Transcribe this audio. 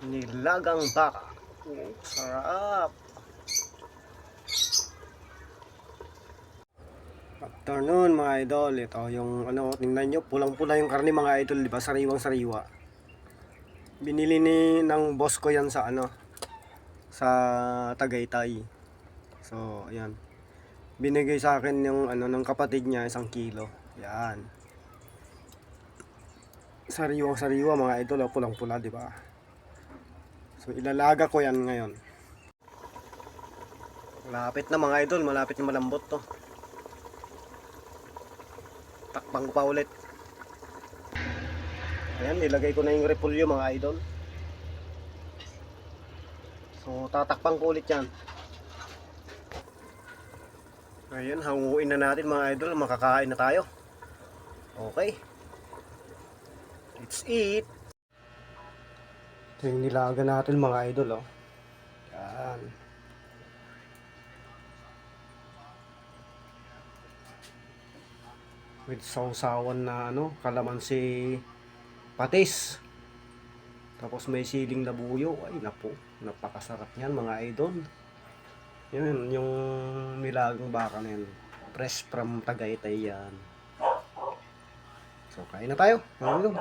Nilagang baka. Sarap. Afternoon mga idol. Ito yung ano, tingnan nyo, pulang-pula yung karne mga idol, di ba? Sariwang-sariwa. Binili ng boss ko yan sa ano, sa Tagaytay. So, ayan. Binigay sa akin yung ano ng kapatid niya, 1 kilo. Yan. Sariwang-sariwa mga idol, pulang-pula, di ba? So, ilalaga ko yan ngayon. Malapit na mga idol, malapit na malambot to. Takpang pa ulit. Ayan, nilagay ko na yung repolyo mga idol. So, tatakpang ko ulit yan. Ayan, hanguin na natin mga idol, makakain na tayo. Okay. Let's eat. Ito yung nilaga natin mga idol, oh. Yan. With sausawan na ano, kalamansi patis. Tapos may siling labuyo. Ay napo, napakasarap yan mga idol. Yun, yung nilagang baka na yan. Fresh from Tagaytay yan. So, kain na tayo mga idol.